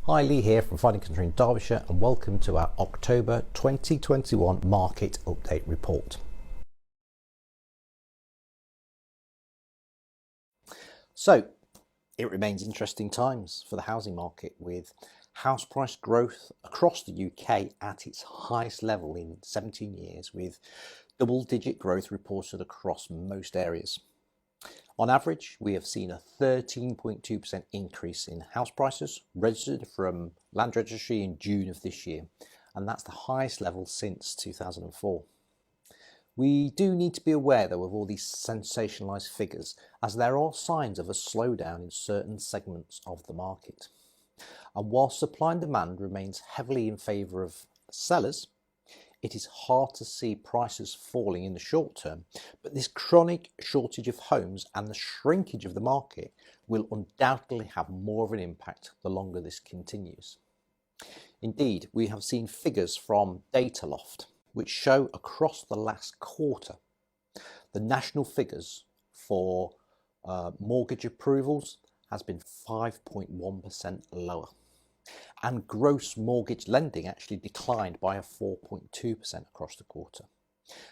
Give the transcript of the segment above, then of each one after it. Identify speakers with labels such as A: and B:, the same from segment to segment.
A: Hi, Lee here from Finding Country in Derbyshire, and welcome to our October 2021 Market Update Report. So, it remains interesting times for the housing market, with house price growth across the UK at its highest level in 17 years, with double-digit growth reported across most areas. On average, we have seen a 13.2% increase in house prices registered from Land Registry in June of this year, and that's the highest level since 2004. We do need to be aware, though, of all these sensationalised figures, as there are signs of a slowdown in certain segments of the market. And while supply and demand remains heavily in favour of sellers, it is hard to see prices falling in the short term, but this chronic shortage of homes and the shrinkage of the market will undoubtedly have more of an impact the longer this continues. Indeed, we have seen figures from Dataloft which show across the last quarter the national figures for mortgage approvals has been 5.1% lower. And gross mortgage lending actually declined by a 4.2% across the quarter.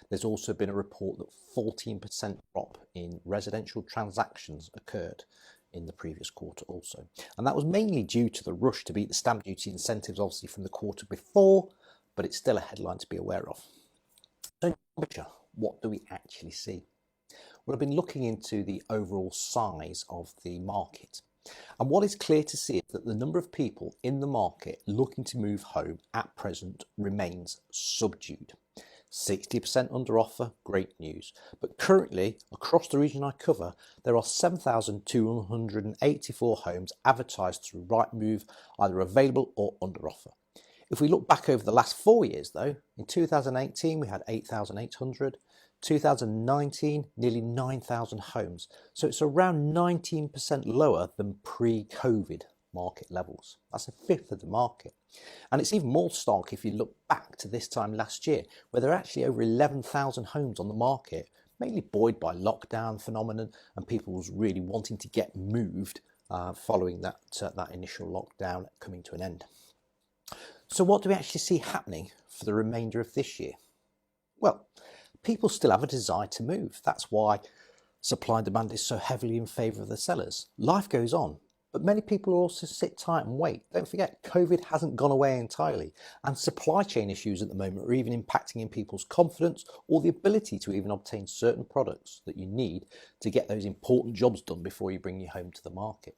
A: There's also been a report that 14% drop in residential transactions occurred in the previous quarter also. And that was mainly due to the rush to beat the stamp duty incentives, obviously from the quarter before, but it's still a headline to be aware of. So in Derbyshire, what do we actually see? Well, I've been looking into the overall size of the market. And what is clear to see is that the number of people in the market looking to move home at present remains subdued. 60% under offer, great news. But currently, across the region I cover, there are 7,284 homes advertised through Rightmove, either available or under offer. If we look back over the last 4 years, though, in 2018 we had 8,800. 2019, nearly 9,000 homes. So it's around 19% lower than pre-COVID market levels. That's a fifth of the market. And it's even more stark if you look back to this time last year, where there are actually over 11,000 homes on the market, mainly buoyed by lockdown phenomenon and people was really wanting to get moved following that initial lockdown coming to an end. So what do we actually see happening for the remainder of this year? Well, people still have a desire to move. That's why supply and demand is so heavily in favour of the sellers. Life goes on, but many people also sit tight and wait. Don't forget, COVID hasn't gone away entirely, and supply chain issues at the moment are even impacting in people's confidence or the ability to even obtain certain products that you need to get those important jobs done before you bring your home to the market.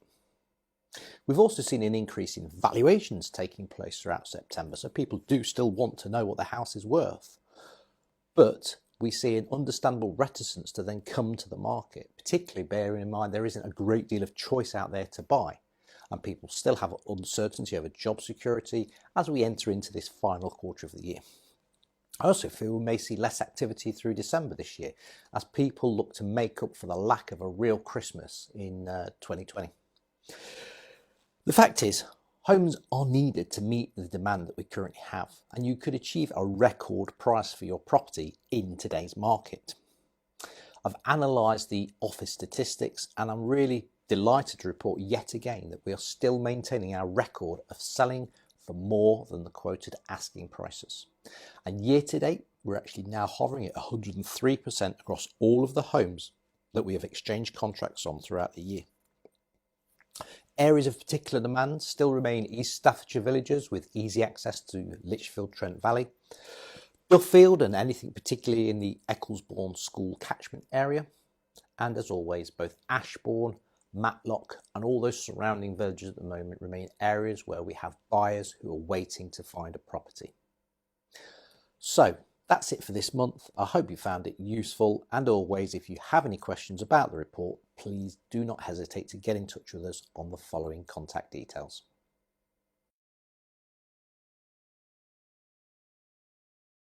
A: We've also seen an increase in valuations taking place throughout September, so people do still want to know what their house is worth. But we see an understandable reticence to then come to the market, particularly bearing in mind there isn't a great deal of choice out there to buy, and people still have uncertainty over job security as we enter into this final quarter of the year. I also feel we may see less activity through December this year as people look to make up for the lack of a real Christmas in 2020. The fact is, homes are needed to meet the demand that we currently have, and you could achieve a record price for your property in today's market. I've analysed the office statistics, and I'm really delighted to report yet again that we are still maintaining our record of selling for more than the quoted asking prices. And year to date, we're actually now hovering at 103% across all of the homes that we have exchanged contracts on throughout the year. Areas of particular demand still remain East Staffordshire villages with easy access to Lichfield, Trent Valley, Duffield and anything particularly in the Ecclesbourne school catchment area, and as always both Ashbourne, Matlock and all those surrounding villages at the moment remain areas where we have buyers who are waiting to find a property. So that's it for this month. I hope you found it useful, and always if you have any questions about the report, please do not hesitate to get in touch with us on the following contact details.